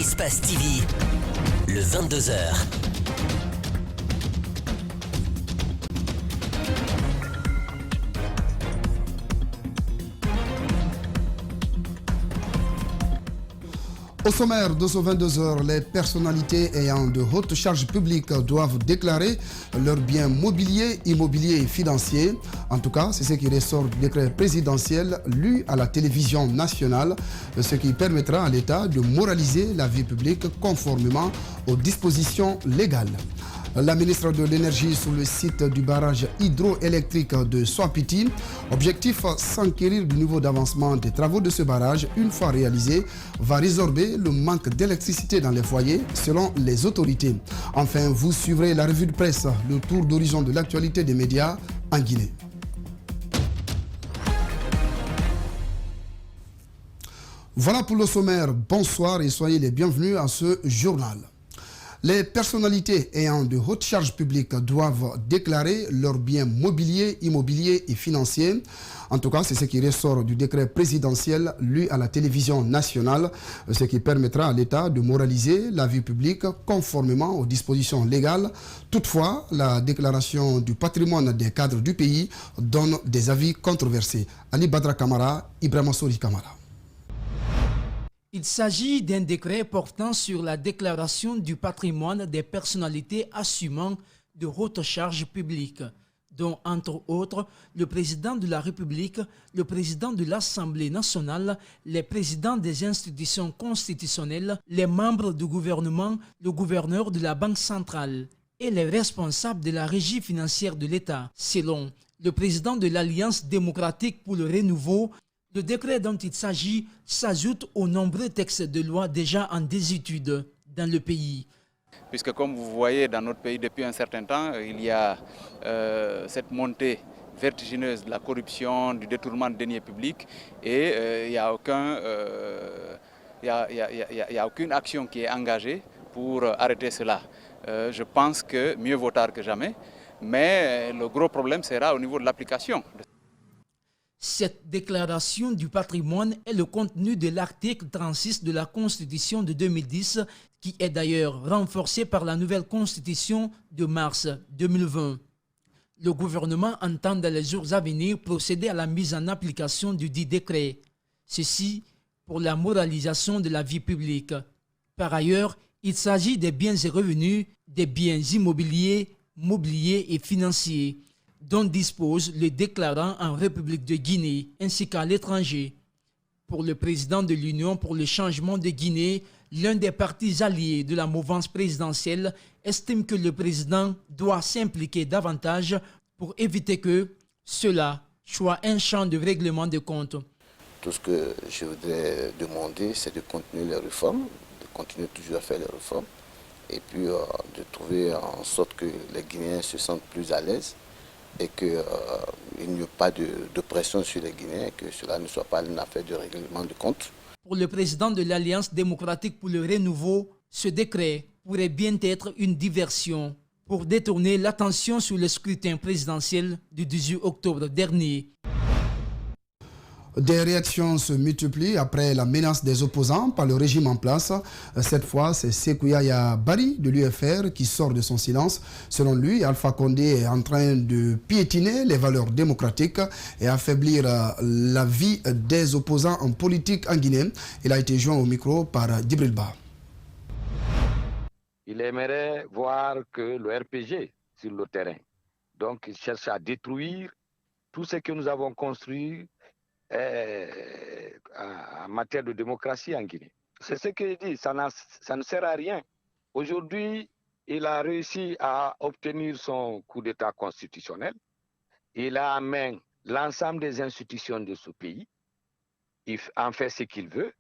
Espace TV, le 22h. Au sommaire de ce 22h, les personnalités ayant de hautes charges publiques doivent déclarer leurs biens mobiliers, immobiliers et financiers. En tout cas, c'est ce qui ressort du décret présidentiel lu à la télévision nationale, ce qui permettra à l'État de moraliser la vie publique conformément aux dispositions légales. La ministre de l'Énergie sur le site du barrage hydroélectrique de Soapiti. Objectif, s'enquérir du niveau d'avancement des travaux de ce barrage, une fois réalisé, va résorber le manque d'électricité dans les foyers, selon les autorités. Enfin, vous suivrez la revue de presse, le tour d'horizon de l'actualité des médias en Guinée. Voilà pour le sommaire. Bonsoir et soyez les bienvenus à ce journal. Les personnalités ayant de hautes charges publiques doivent déclarer leurs biens mobiliers, immobiliers et financiers. En tout cas, c'est ce qui ressort du décret présidentiel lu à la télévision nationale, ce qui permettra à l'État de moraliser la vie publique conformément aux dispositions légales. Toutefois, la déclaration du patrimoine des cadres du pays donne des avis controversés. Ali Badra Kamara, Ibrahima Sori Kamara. Il s'agit d'un décret portant sur la déclaration du patrimoine des personnalités assumant de hautes charges publiques, dont, entre autres, le président de la République, le président de l'Assemblée nationale, les présidents des institutions constitutionnelles, les membres du gouvernement, le gouverneur de la Banque centrale et les responsables de la régie financière de l'État. Selon le président de l'Alliance démocratique pour le renouveau, le décret dont il s'agit s'ajoute aux nombreux textes de loi déjà en désuétude dans le pays. Puisque comme vous voyez dans notre pays depuis un certain temps, il y a cette montée vertigineuse de la corruption, du détournement de deniers publics et il n'y a aucune action qui est engagée pour arrêter cela. Je pense que mieux vaut tard que jamais, mais le gros problème sera au niveau de l'application. Cette déclaration du patrimoine est le contenu de l'article 36 de la Constitution de 2010, qui est d'ailleurs renforcé par la nouvelle Constitution de mars 2020. Le gouvernement entend dans les jours à venir procéder à la mise en application du dit décret. Ceci pour la moralisation de la vie publique. Par ailleurs, il s'agit des biens et revenus, des biens immobiliers, mobiliers et financiers, dont dispose le déclarant en République de Guinée ainsi qu'à l'étranger. Pour le président de l'Union pour le changement de Guinée, l'un des partis alliés de la mouvance présidentielle estime que le président doit s'impliquer davantage pour éviter que cela soit un champ de règlement de comptes. Tout ce que je voudrais demander, c'est de continuer les réformes, de continuer toujours à faire les réformes, et puis de trouver en sorte que les Guinéens se sentent plus à l'aise et qu'il n'y ait pas de pression sur les Guinéens, que cela ne soit pas une affaire de règlement de compte. Pour le président de l'Alliance démocratique pour le renouveau, ce décret pourrait bien être une diversion pour détourner l'attention sur le scrutin présidentiel du 18 octobre dernier. Des réactions se multiplient après la menace des opposants par le régime en place. Cette fois, c'est Sékou Yaya Bari de l'UFR qui sort de son silence. Selon lui, Alpha Condé est en train de piétiner les valeurs démocratiques et affaiblir la vie des opposants en politique en Guinée. Il a été joint au micro par Djibril Ba. Il aimerait voir que le RPG sur le terrain. Donc, il cherche à détruire tout ce que nous avons construit en matière de démocratie en Guinée. C'est ce que je dis, ça ne sert à rien. Aujourd'hui, il a réussi à obtenir son coup d'État constitutionnel. Il a en main l'ensemble des institutions de ce pays. Il en fait ce qu'il veut.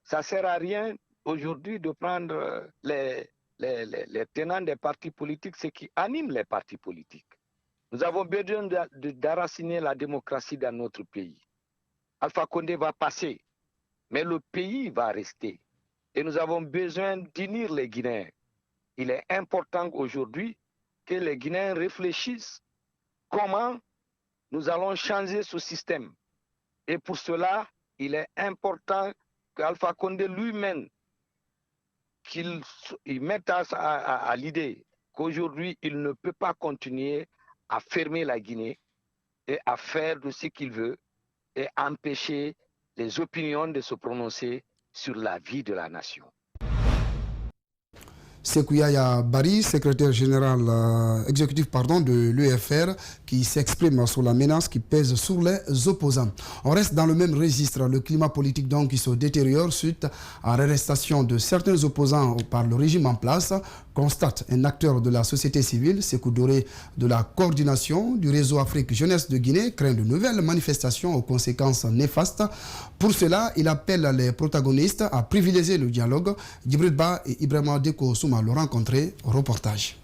Ça ne sert à rien aujourd'hui de prendre les tenants des partis politiques, ce qui anime les partis politiques. Nous avons besoin d'enraciner la démocratie dans notre pays. Alpha Condé va passer, mais le pays va rester. Et nous avons besoin d'unir les Guinéens. Il est important aujourd'hui que les Guinéens réfléchissent comment nous allons changer ce système. Et pour cela, il est important qu'Alpha Condé lui-même qu'ils mettent à l'idée qu'aujourd'hui, il ne peut pas continuer à fermer la Guinée et à faire de ce qu'il veut et empêcher les opinions de se prononcer sur la vie de la nation. Sekouya Bari, secrétaire général exécutif de l'UFR, qui s'exprime sur la menace qui pèse sur les opposants. On reste dans le même registre, le climat politique donc qui se détériore suite à l'arrestation de certains opposants par le régime en place, constate un acteur de la société civile, Sékou Doré, de la coordination du réseau Afrique Jeunesse de Guinée, craint de nouvelles manifestations aux conséquences néfastes. Pour cela, il appelle les protagonistes à privilégier le dialogue. Djibril Ba et Ibrahima Deko Souma l'ont rencontré. Reportage.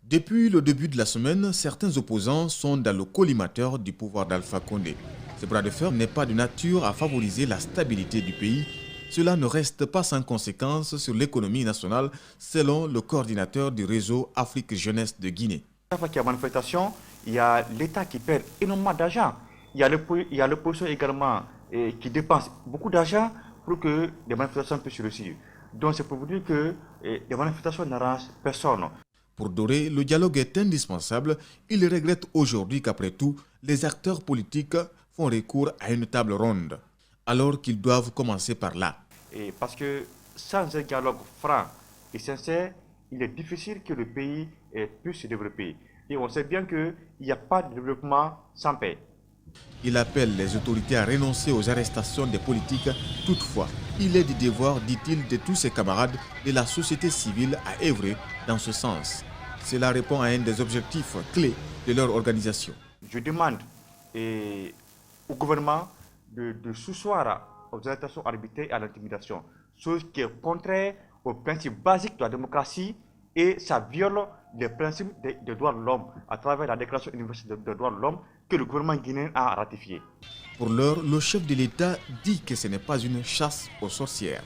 Depuis le début de la semaine, certains opposants sont dans le collimateur du pouvoir d'Alpha Condé. Ce bras de fer n'est pas de nature à favoriser la stabilité du pays. Cela ne reste pas sans conséquence sur l'économie nationale, selon le coordinateur du réseau Afrique Jeunesse de Guinée. Chaque fois qu'il y a manifestation, il y a l'État qui perd énormément d'argent. Il y a l'opposition également qui dépense beaucoup d'argent pour que les manifestations puissent réussir. Donc c'est pour vous dire que les manifestations n'arrangent personne. Pour Doré, le dialogue est indispensable. Il regrette aujourd'hui qu'après tout, les acteurs politiques font recours à une table ronde, alors qu'ils doivent commencer par là. Et parce que sans un dialogue franc et sincère, il est difficile que le pays puisse se développer. Et on sait bien qu'il n'y a pas de développement sans paix. Il appelle les autorités à renoncer aux arrestations des politiques. Toutefois, il est du devoir, dit-il, de tous ses camarades de la société civile à œuvrer dans ce sens. Cela répond à un des objectifs clés de leur organisation. Je demande au gouvernement de sousseoir aux arrestations arbitraires et à l'intimidation, chose qui est contraire aux principes basiques de la démocratie et ça viole les principes des droits de l'homme à travers la Déclaration universelle des droits de l'homme que le gouvernement guinéen a ratifiée. Pour l'heure, le chef de l'État dit que ce n'est pas une chasse aux sorcières.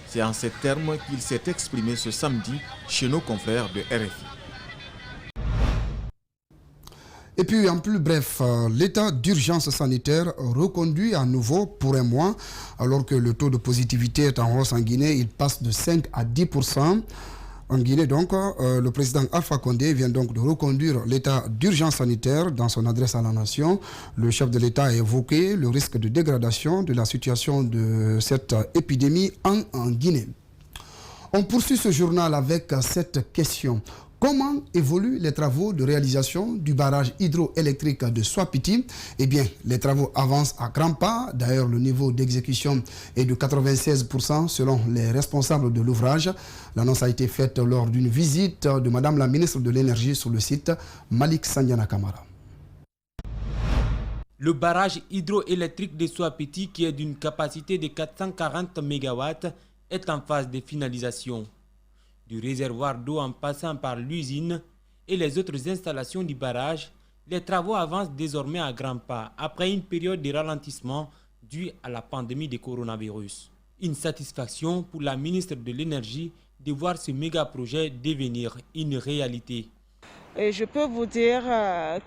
C'est en ces termes qu'il s'est exprimé ce samedi chez nos confrères de RFI. Et puis en plus bref, l'état d'urgence sanitaire reconduit à nouveau pour un mois, alors que le taux de positivité est en hausse en Guinée, il passe de 5 à 10%. En Guinée, donc, le président Alpha Condé vient donc de reconduire l'état d'urgence sanitaire dans son adresse à la nation. Le chef de l'État a évoqué le risque de dégradation de la situation de cette épidémie en Guinée. On poursuit ce journal avec cette question. Comment évoluent les travaux de réalisation du barrage hydroélectrique de Swapiti? Eh bien, les travaux avancent à grands pas. D'ailleurs, le niveau d'exécution est de 96% selon les responsables de l'ouvrage. L'annonce a été faite lors d'une visite de Madame la ministre de l'Énergie sur le site, Malik Sandiana Kamara. Le barrage hydroélectrique de Swapiti, qui est d'une capacité de 440 MW, est en phase de finalisation. Du réservoir d'eau en passant par l'usine et les autres installations du barrage, les travaux avancent désormais à grands pas après une période de ralentissement due à la pandémie de coronavirus. Une satisfaction pour la ministre de l'Énergie de voir ce méga-projet devenir une réalité. Et je peux vous dire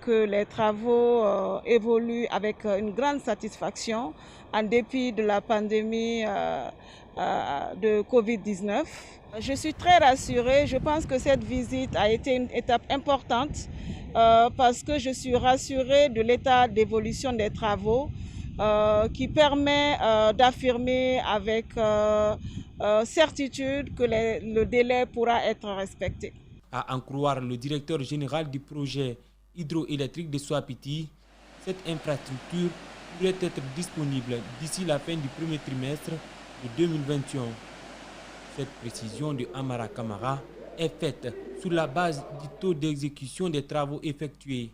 que les travaux évoluent avec une grande satisfaction en dépit de la pandémie de Covid-19. Je suis très rassurée. Je pense que cette visite a été une étape importante parce que je suis rassurée de l'état d'évolution des travaux qui permet d'affirmer avec certitude que le délai pourra être respecté. À en croire le directeur général du projet hydroélectrique de Swapiti, cette infrastructure pourrait être disponible d'ici la fin du premier trimestre de 2021. Cette précision de Amara Kamara est faite sur la base du taux d'exécution des travaux effectués.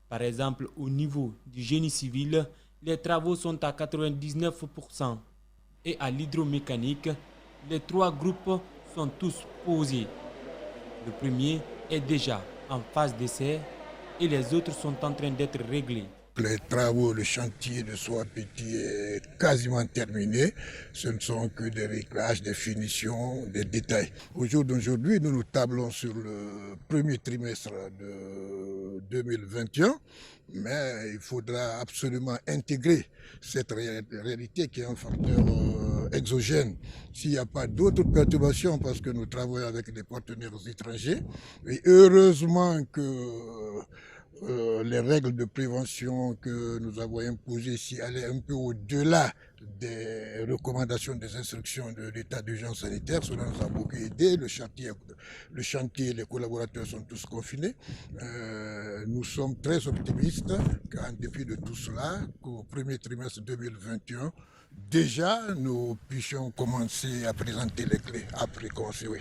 Par exemple, au niveau du génie civil, les travaux sont à 99% et à l'hydromécanique, les 3 groupes sont tous posés. Le premier est déjà en phase d'essai et les autres sont en train d'être réglés. Les travaux, le chantier de Swapiti est quasiment terminé. Ce ne sont que des réglages, des finitions, des détails. Au jour d'aujourd'hui, nous tablons sur le premier trimestre de 2021, mais il faudra absolument intégrer cette réalité qui est un facteur exogènes, s'il n'y a pas d'autres perturbations, parce que nous travaillons avec des partenaires étrangers. Et heureusement que les règles de prévention que nous avons imposées ici allaient un peu au-delà des recommandations, des instructions de l'état d'urgence sanitaire. Cela nous a beaucoup aidé. Le chantier, les collaborateurs sont tous confinés. Nous sommes très optimistes qu'en dépit de tout cela, qu'au premier trimestre 2021, déjà nous puissions commencer à présenter les clés après conseil.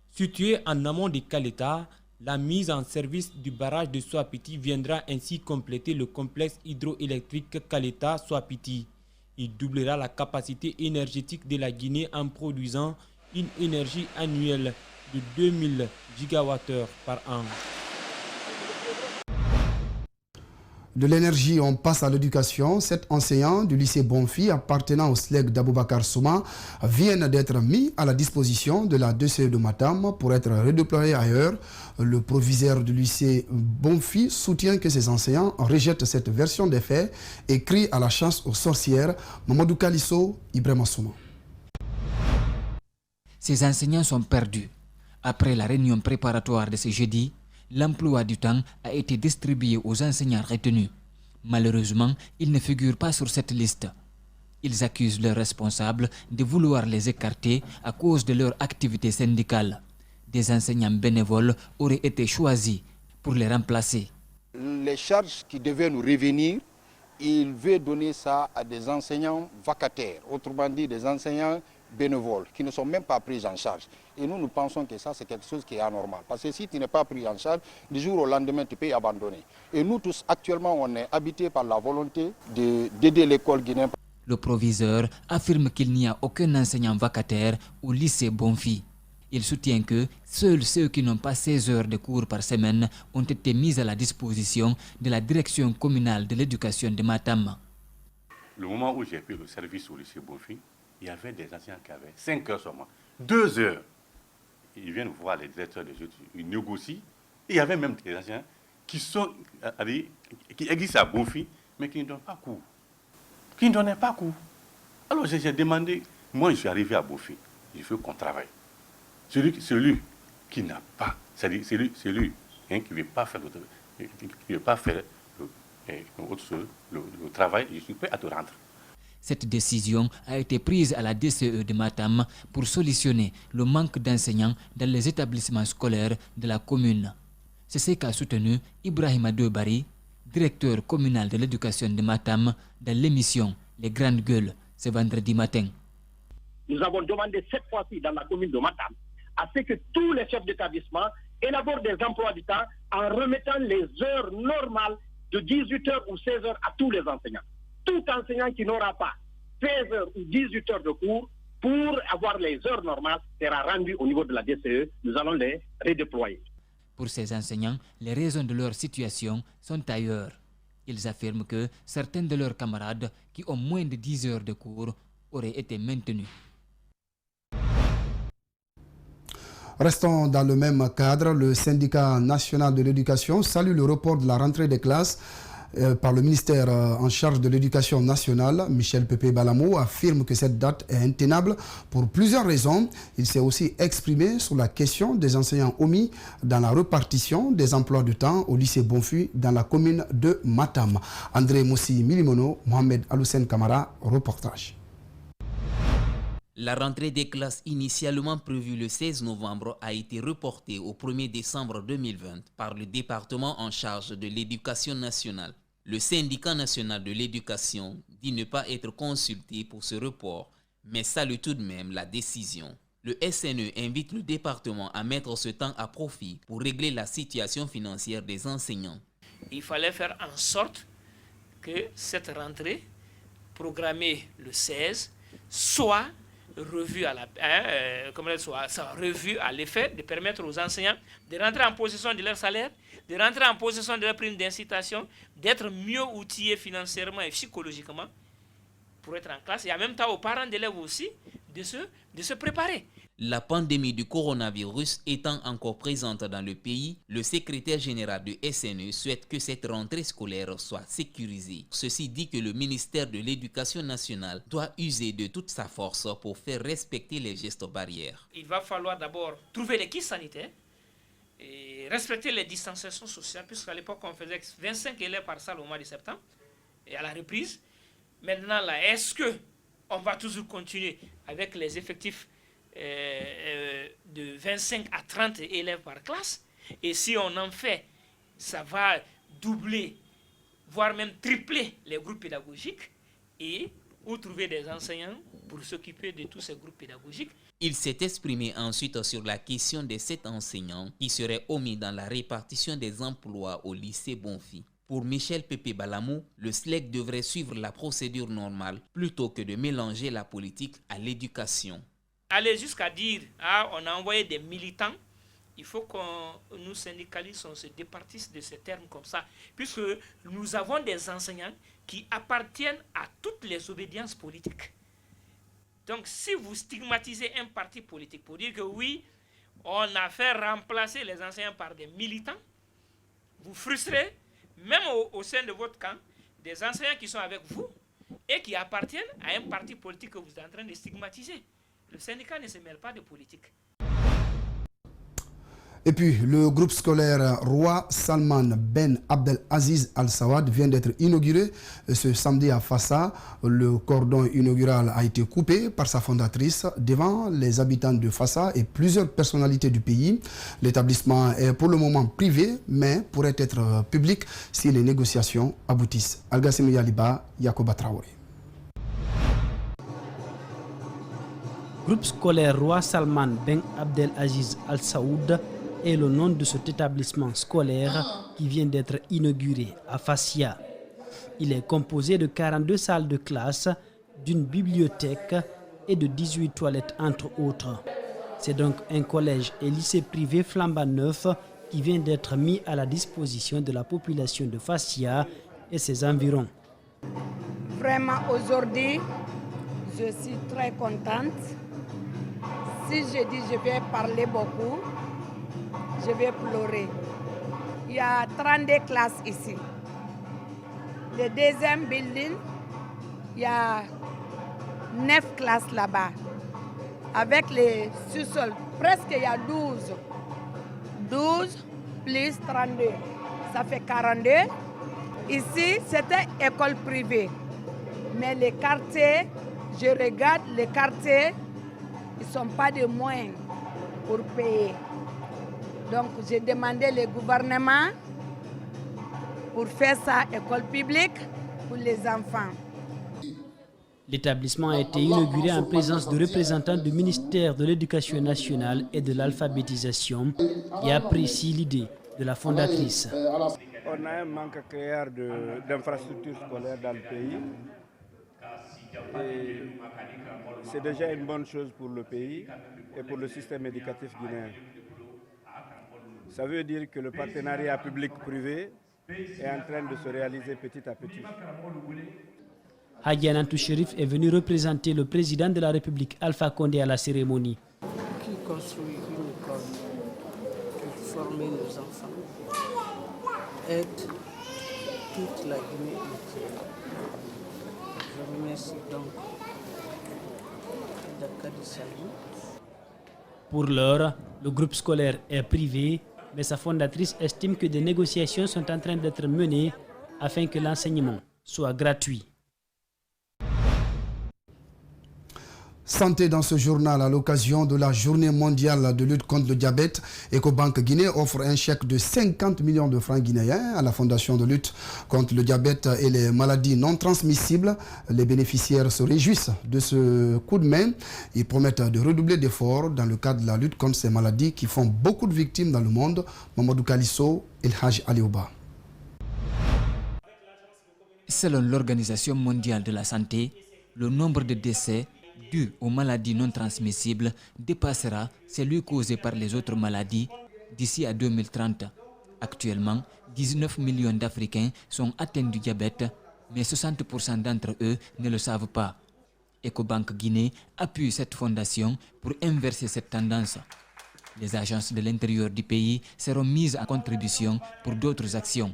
Situé en amont de Kaleta, la mise en service du barrage de Soapiti viendra ainsi compléter le complexe hydroélectrique Kaleta-Soapiti. Il doublera la capacité énergétique de la Guinée en produisant une énergie annuelle de 2000 gigawattheures par an. De l'énergie, on passe à l'éducation. 7 enseignants du lycée Bonfi appartenant au SLEG d'Aboubacar Souma viennent d'être mis à la disposition de la DCE de Matam pour être redéployés ailleurs. Le proviseur du lycée Bonfi soutient que ces enseignants rejettent cette version des faits et crient à la chasse aux sorcières. Mamadou Kalisso, Ibrahima Souma. Ces enseignants sont perdus. Après la réunion préparatoire de ce jeudi, l'emploi du temps a été distribué aux enseignants retenus. Malheureusement, ils ne figurent pas sur cette liste. Ils accusent leurs responsables de vouloir les écarter à cause de leur activité syndicale. Des enseignants bénévoles auraient été choisis pour les remplacer. Les charges qui devaient nous revenir, il veut donner ça à des enseignants vacataires, autrement dit des enseignants bénévoles qui ne sont même pas pris en charge. Et nous pensons que ça, c'est quelque chose qui est anormal. Parce que si tu n'es pas pris en charge, du jour au lendemain, tu peux y abandonner. Et nous tous, actuellement, on est habités par la volonté d'aider l'école guinéenne. Le proviseur affirme qu'il n'y a aucun enseignant vacataire au lycée Bonfi. Il soutient que seuls ceux qui n'ont pas 16 heures de cours par semaine ont été mis à la disposition de la direction communale de l'éducation de Matam. Le moment où j'ai pris le service au lycée Bonfi, il y avait des enseignants qui avaient 5 heures seulement, 2 heures. Ils viennent voir les directeurs des études, ils négocient. Et il y avait même des enseignants qui existent à Bonfi, mais qui ne donnent pas cours. Qui ne donnaient pas cours. Alors j'ai demandé, moi je suis arrivé à Bonfi, je veux qu'on travaille. Celui qui n'a pas, celui qui ne veut pas faire le travail, je suis prêt à te rendre. Cette décision a été prise à la DCE de Matam pour solutionner le manque d'enseignants dans les établissements scolaires de la commune. C'est ce qu'a soutenu Ibrahima Debari, directeur communal de l'éducation de Matam, dans l'émission Les Grandes Gueules ce vendredi matin. Nous avons demandé cette fois-ci dans la commune de Matam à ce que tous les chefs d'établissement élaborent des emplois du temps en remettant les heures normales de 18 heures ou 16 heures à tous les enseignants. Tout enseignant qui n'aura pas 16 heures ou 18 heures de cours pour avoir les heures normales sera rendu au niveau de la DCE. Nous allons les redéployer. Pour ces enseignants, les raisons de leur situation sont ailleurs. Ils affirment que certains de leurs camarades qui ont moins de 10 heures de cours auraient été maintenus. Restons dans le même cadre. Le syndicat national de l'éducation salue le report de la rentrée des classes par le ministère en charge de l'éducation nationale. Michel Pépé Balamo affirme que cette date est intenable pour plusieurs raisons. Il s'est aussi exprimé sur la question des enseignants omis dans la répartition des emplois du temps au lycée Bonfi dans la commune de Matam. André Moussi Milimono, Mohamed Aloussen Kamara, reportage. La rentrée des classes initialement prévue le 16 novembre a été reportée au 1er décembre 2020 par le département en charge de l'éducation nationale. Le syndicat national de l'éducation dit ne pas être consulté pour ce report, mais salue tout de même la décision. Le SNE invite le département à mettre ce temps à profit pour régler la situation financière des enseignants. Il fallait faire en sorte que cette rentrée, programmée le 16, soit revue à l'effet de permettre aux enseignants de rentrer en possession de leur salaire, de rentrer en possession de leur prime d'incitation, d'être mieux outillés financièrement et psychologiquement pour être en classe, et en même temps aux parents d'élèves aussi de se préparer. La pandémie du coronavirus étant encore présente dans le pays, le secrétaire général du SNE souhaite que cette rentrée scolaire soit sécurisée. Ceci dit que le ministère de l'Éducation nationale doit user de toute sa force pour faire respecter les gestes barrières. Il va falloir d'abord trouver les kits sanitaires et respecter les distanciations sociales, puisqu'à l'époque on faisait 25 élèves par salle au mois de septembre et à la reprise. Maintenant, là, est-ce qu'on va toujours continuer avec les effectifs de 25 à 30 élèves par classe? Et si on en fait, ça va doubler, voire même tripler les groupes pédagogiques, et ou trouver des enseignants pour s'occuper de tous ces groupes pédagogiques. Il s'est exprimé ensuite sur la question des 7 enseignants qui seraient omis dans la répartition des emplois au lycée Bonfi. Pour Michel Pépé Balamou, le SLEC devrait suivre la procédure normale plutôt que de mélanger la politique à l'éducation. Aller jusqu'à dire on a envoyé des militants, il faut que nous syndicalistes on se départisse de ces termes comme ça, puisque nous avons des enseignants qui appartiennent à toutes les obédiences politiques. Donc si vous stigmatisez un parti politique pour dire que oui, on a fait remplacer les enseignants par des militants, vous frustrez même au sein de votre camp des enseignants qui sont avec vous et qui appartiennent à un parti politique que vous êtes en train de stigmatiser. Le syndicat ne se mêle pas de politique. Et puis, le groupe scolaire Roi Salman Ben Abdelaziz Al Sawad vient d'être inauguré ce samedi à Fassa. Le cordon inaugural a été coupé par sa fondatrice devant les habitants de Fassa et plusieurs personnalités du pays. L'établissement est pour le moment privé, mais pourrait être public si les négociations aboutissent. Algassim Yaliba, Yakoba Traoré. Groupe scolaire Roi Salman Ben Abdelaziz Al Saoud est le nom de cet établissement scolaire qui vient d'être inauguré à Fassia. Il est composé de 42 salles de classe, d'une bibliothèque et de 18 toilettes entre autres. C'est donc un collège et lycée privé flambant neuf qui vient d'être mis à la disposition de la population de Fassia et ses environs. Vraiment aujourd'hui, je suis très contente. Si je dis je vais parler beaucoup, je vais pleurer. Il y a 32 classes ici. Le deuxième building, il y a 9 classes là-bas. Avec les sous-sols, presque il y a 12. 12 plus 32, ça fait 42. Ici, c'était école privée. Mais les quartiers, je regarde les quartiers, ils ne sont pas de moyens pour payer. Donc j'ai demandé au gouvernement pour faire ça école publique pour les enfants. L'établissement a été inauguré en présence de représentants du ministère de l'Éducation nationale et de l'alphabétisation et apprécie l'idée de la fondatrice. On a un manque clair d'infrastructures scolaires dans le pays. C'est déjà une bonne chose pour le pays et pour le système éducatif guinéen. Ça veut dire que le partenariat public-privé est en train de se réaliser petit à petit. Hadjian Antou Chérif est venu représenter le président de la République Alpha Condé à la cérémonie. Qui construit une école pour former nos enfants aide toute la Guinée entière. Je remercie donc Dakar du Salut. Pour l'heure, le groupe scolaire est privé, mais sa fondatrice estime que des négociations sont en train d'être menées afin que l'enseignement soit gratuit. Santé dans ce journal à l'occasion de la journée mondiale de lutte contre le diabète. Ecobank Guinée offre un chèque de 50 millions de francs guinéens à la Fondation de lutte contre le diabète et les maladies non transmissibles. Les bénéficiaires se réjouissent de ce coup de main. Ils promettent de redoubler d'efforts dans le cadre de la lutte contre ces maladies qui font beaucoup de victimes dans le monde. Mamadou Kalisso et El Haj Aliouba. Selon l'Organisation mondiale de la santé, le nombre de décès dus aux maladies non transmissibles dépassera celui causé par les autres maladies d'ici à 2030. Actuellement, 19 millions d'Africains sont atteints du diabète, mais 60% d'entre eux ne le savent pas. Ecobank Guinée appuie cette fondation pour inverser cette tendance. Les agences de l'intérieur du pays seront mises en contribution pour d'autres actions.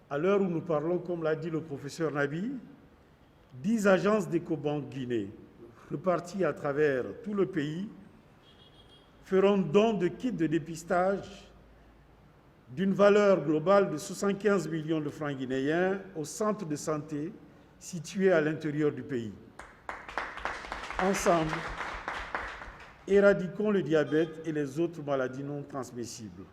À l'heure où nous parlons, comme l'a dit le professeur Nabi, 10 agences d'Ecobank Guinée, reparties à travers tout le pays, feront don de kits de dépistage d'une valeur globale de 75 millions de francs guinéens aux centres de santé situés à l'intérieur du pays. Ensemble, éradiquons le diabète et les autres maladies non transmissibles.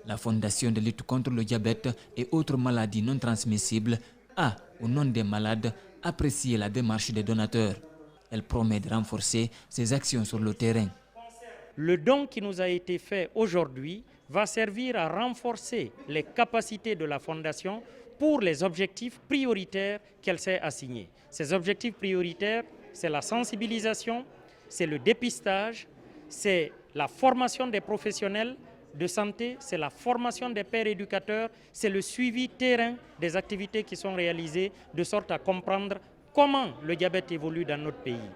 La Fondation de lutte contre le diabète et autres maladies non transmissibles a, au nom des malades, apprécié la démarche des donateurs. Elle promet de renforcer ses actions sur le terrain. Le don qui nous a été fait aujourd'hui va servir à renforcer les capacités de la Fondation pour les objectifs prioritaires qu'elle s'est assignés. Ces objectifs prioritaires, c'est la sensibilisation, c'est le dépistage, c'est la formation des professionnels de santé, c'est la formation des pères éducateurs, c'est le suivi terrain des activités qui sont réalisées de sorte à comprendre comment le diabète évolue dans notre pays.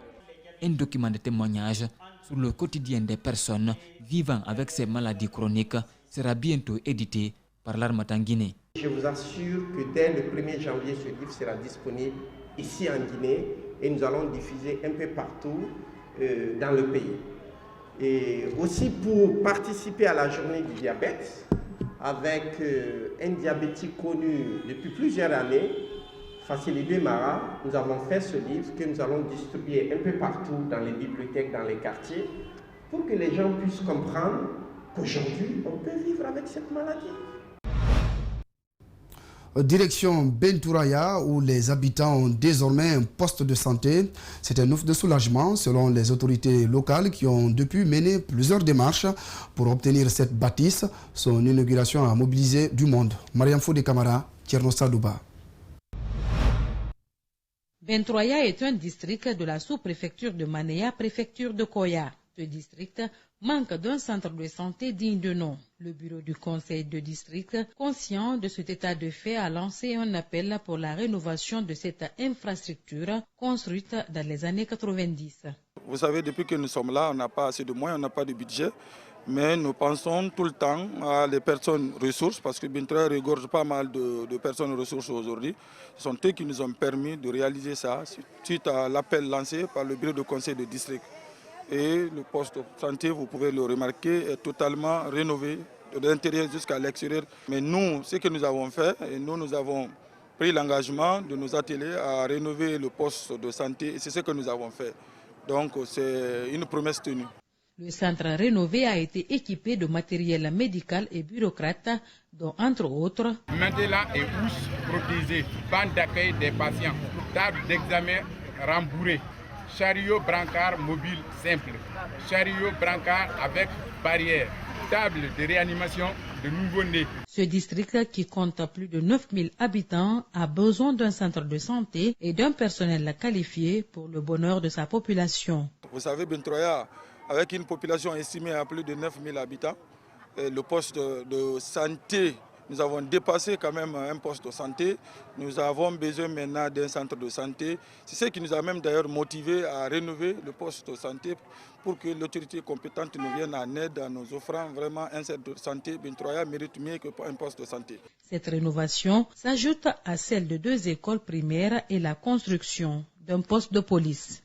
Un document de témoignage sur le quotidien des personnes vivant avec ces maladies chroniques sera bientôt édité par l'Harmattan Guinée. Je vous assure que dès le 1er janvier, ce livre sera disponible ici en Guinée et nous allons diffuser un peu partout dans le pays. Et aussi pour participer à la journée du diabète, avec un diabétique connu depuis plusieurs années, Facilité Mara, nous avons fait ce livre que nous allons distribuer un peu partout dans les bibliothèques, dans les quartiers, pour que les gens puissent comprendre qu'aujourd'hui, on peut vivre avec cette maladie. Direction Bentouraya, où les habitants ont désormais un poste de santé. C'est un offre de soulagement selon les autorités locales qui ont depuis mené plusieurs démarches pour obtenir cette bâtisse. Son inauguration a mobilisé du monde. Mariam Fodé Camara, Tierno Sadouba. Bentouraya est un district de la sous-préfecture de Manéa, préfecture de Koya. Ce district manque d'un centre de santé digne de nom. Le bureau du conseil de district, conscient de cet état de fait, a lancé un appel pour la rénovation de cette infrastructure construite dans les années 90. Vous savez, depuis que nous sommes là, on n'a pas assez de moyens, on n'a pas de budget. Mais nous pensons tout le temps à les personnes ressources, parce que Bentouraya regorge pas mal de personnes ressources aujourd'hui. Ce sont eux qui nous ont permis de réaliser ça, suite à l'appel lancé par le bureau de conseil de district. Et le poste de santé, vous pouvez le remarquer, est totalement rénové de l'intérieur jusqu'à l'extérieur. Mais nous, ce que nous avons fait, et nous avons pris l'engagement de nous atteler à rénover le poste de santé, et c'est ce que nous avons fait. Donc c'est une promesse tenue. Le centre rénové a été équipé de matériel médical et bureaucrate, dont entre autres matelas et housses protégées, banc d'accueil des patients, table d'examen rembourrée, chariot brancard mobile simple, chariot brancard avec barrière, table de réanimation de nouveau-nés. Ce district, qui compte plus de 9000 habitants, a besoin d'un centre de santé et d'un personnel qualifié pour le bonheur de sa population. Vous savez, Bentouraya, avec une population estimée à plus de 9000 habitants, le poste de santé, nous avons dépassé quand même un poste de santé. Nous avons besoin maintenant d'un centre de santé. C'est ce qui nous a même d'ailleurs motivé à rénover le poste de santé pour que l'autorité compétente nous vienne en aide en nous offrant vraiment un centre de santé. Bentouraya mérite mieux qu'un poste de santé. Cette rénovation s'ajoute à celle de 2 écoles primaires et la construction d'un poste de police.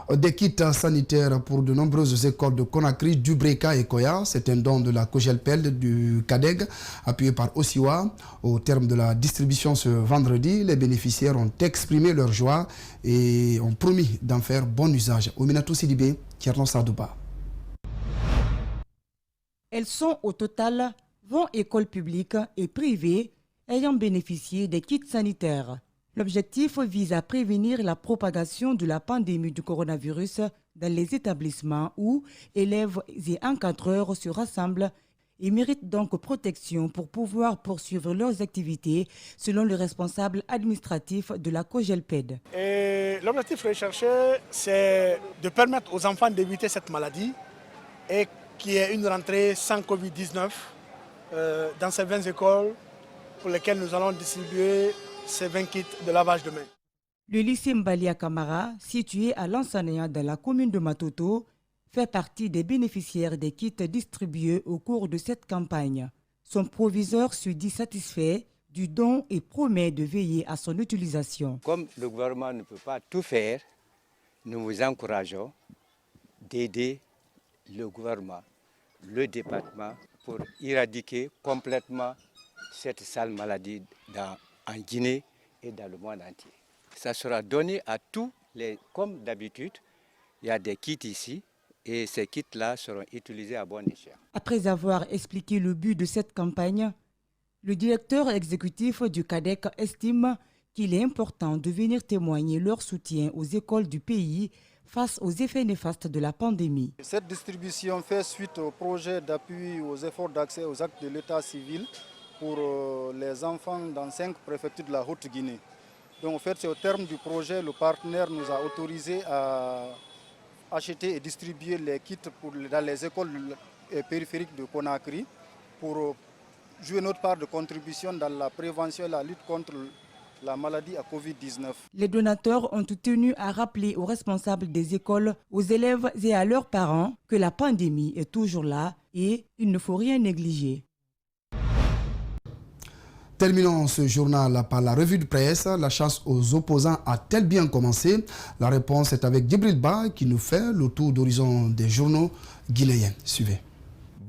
Des kits sanitaires pour de nombreuses écoles de Conakry, Dubreka et Koya. C'est un don de la Cogelpel du CADEG, appuyé par Osiwa. Au terme de la distribution ce vendredi, les bénéficiaires ont exprimé leur joie et ont promis d'en faire bon usage. Ominatou Sidibé, Tierno Sadouba. Elles sont au total 20 écoles publiques et privées ayant bénéficié des kits sanitaires. L'objectif vise à prévenir la propagation de la pandémie du coronavirus dans les établissements où élèves et encadreurs se rassemblent et méritent donc protection pour pouvoir poursuivre leurs activités, selon le responsable administratif de la Cogelped. L'objectif recherché, c'est de permettre aux enfants d'éviter cette maladie et qu'il y ait une rentrée sans Covid-19 dans ces 20 écoles pour lesquelles nous allons distribuer ces 20 kits de lavage de mains. Le lycée Mbalia Camara, situé à Lansana dans la commune de Matoto, fait partie des bénéficiaires des kits distribués au cours de cette campagne. Son proviseur se dit satisfait du don et promet de veiller à son utilisation. Comme le gouvernement ne peut pas tout faire, nous vous encourageons d'aider le gouvernement, le département, pour éradiquer complètement cette sale maladie en Guinée et dans le monde entier. Ça sera donné à tous les, comme d'habitude, il y a des kits ici et ces kits-là seront utilisés à bon escient. Après avoir expliqué le but de cette campagne, le directeur exécutif du CADEC estime qu'il est important de venir témoigner leur soutien aux écoles du pays face aux effets néfastes de la pandémie. Cette distribution fait suite au projet d'appui aux efforts d'accès aux actes de l'état civil pour les enfants dans 5 préfectures de la Haute-Guinée. Donc en fait, c'est au terme du projet, le partenaire nous a autorisé à acheter et distribuer les kits dans les écoles périphériques de Conakry pour jouer notre part de contribution dans la prévention et la lutte contre la maladie à Covid-19. Les donateurs ont tenu à rappeler aux responsables des écoles, aux élèves et à leurs parents que la pandémie est toujours là et il ne faut rien négliger. Terminons ce journal par la revue de presse. La chasse aux opposants a-t-elle bien commencé? La réponse est avec Djibril Ba qui nous fait le tour d'horizon des journaux guinéens. Suivez.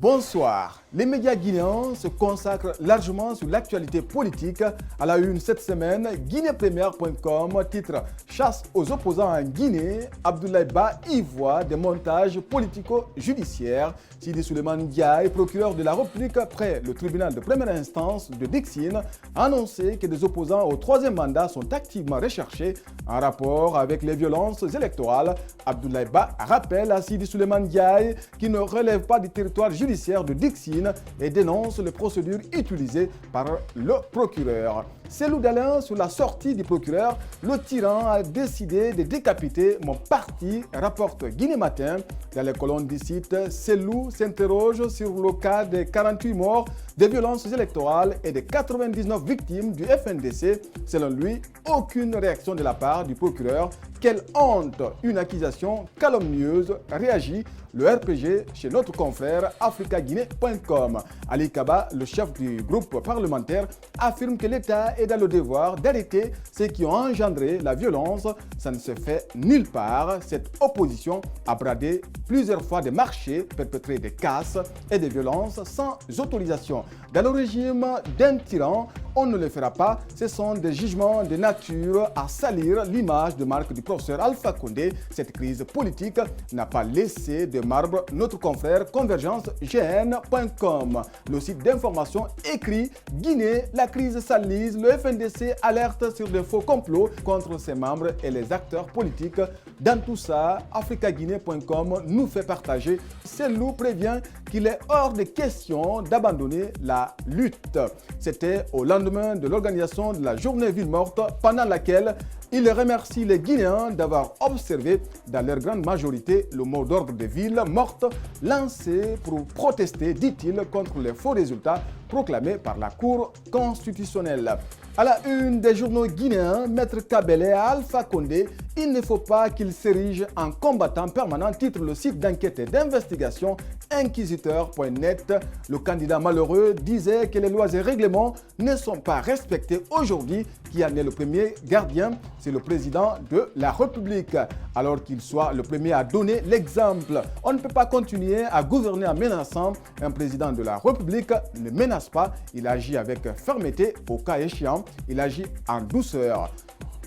Bonsoir. Les médias guinéens se consacrent largement sur l'actualité politique. À la une cette semaine, guinépremière.com titre « Chasse aux opposants en Guinée ». Abdoulaye Ba y voit des montages politico-judiciaires. Sidi Souleymane Ndiaye, procureur de la République près le tribunal de première instance de Dixine, a annoncé que des opposants au 3e mandat sont activement recherchés en rapport avec les violences électorales. Abdoulaye Ba rappelle à Sidi Souleymane Ndiaye qui ne relève pas du territoire judiciaire de Dixine et dénonce les procédures utilisées par le procureur. Cellou Dalin, sur la sortie du procureur, le tyran a décidé de décapiter mon parti, rapporte Guinée Matin. Dans les colonnes du site, Cellou s'interroge sur le cas des 48 morts des violences électorales et des 99 victimes du FNDC. Selon lui, aucune réaction de la part du procureur. Quelle honte! Une accusation calomnieuse, réagit le RPG chez notre confrère africaguinée.com. Ali Kaba, le chef du groupe parlementaire, affirme que l'État est dans le devoir d'arrêter ceux qui ont engendré la violence. Ça ne se fait nulle part. Cette opposition a bradé plusieurs fois des marchés, perpétré des casses et des violences sans autorisation. Dans le régime d'un tyran, on ne le fera pas. Ce sont des jugements de nature à salir l'image de marque du professeur Alpha Condé. Cette crise politique n'a pas laissé de marbre notre confrère convergencegn.com. Le site d'information écrit Guinée, la crise s'enlise, le FNDC alerte sur des faux complots contre ses membres et les acteurs politiques. Dans tout ça, africaguinée.com nous fait partager. Cellou prévient qu'il est hors de question d'abandonner la lutte. C'était au lendemain de l'organisation de la journée ville morte pendant laquelle il remercie les Guinéens d'avoir observé dans leur grande majorité le mot d'ordre de ville morte lancé pour protester, dit-il, contre les faux résultats proclamés par la Cour constitutionnelle. À la une des journaux guinéens, Maître Kabele à Alpha Condé, il ne faut pas qu'il s'érige en combattant permanent, titre le site d'enquête et d'investigation inquisiteur.net. Le candidat malheureux disait que les lois et règlements ne sont pas respectés aujourd'hui. Qui en est le premier gardien? C'est le président de la République. Alors qu'il soit le premier à donner l'exemple. On ne peut pas continuer à gouverner en menaçant. Un président de la République ne menace pas, il agit avec fermeté au cas échéant. Il agit en douceur.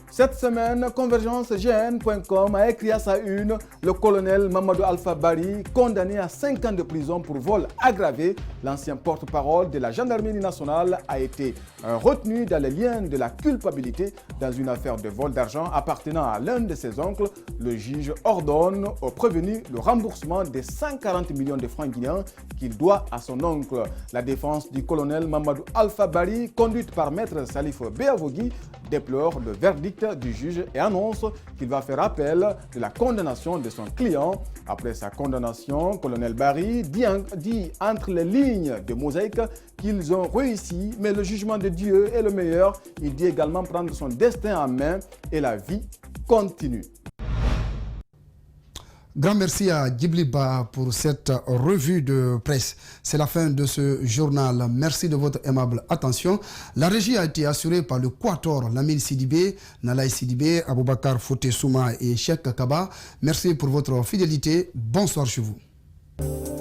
Cette semaine, convergencegn.com a écrit à sa une le colonel Mamadou Alpha Bari, condamné à 5 ans de prison pour vol aggravé. L'ancien porte-parole de la gendarmerie nationale a été retenu dans les liens de la culpabilité dans une affaire de vol d'argent appartenant à l'un de ses oncles. Le juge ordonne au prévenu le remboursement des 140 millions de francs guinéens qu'il doit à son oncle. La défense du colonel Mamadou Alpha Bari, conduite par maître Salif Beavogui, déplore le verdict du juge et annonce qu'il va faire appel de la condamnation de son client. Après sa condamnation, Colonel Barry dit entre les lignes de Mosaïque qu'ils ont réussi, mais le jugement de Dieu est le meilleur. Il dit également prendre son destin en main et la vie continue. Grand merci à Djibliba pour cette revue de presse. C'est la fin de ce journal. Merci de votre aimable attention. La régie a été assurée par le Quator, Lamine Sidibé, Nalaï Sidibé, Aboubakar Foté Souma et Cheikh Kaba. Merci pour votre fidélité. Bonsoir chez vous.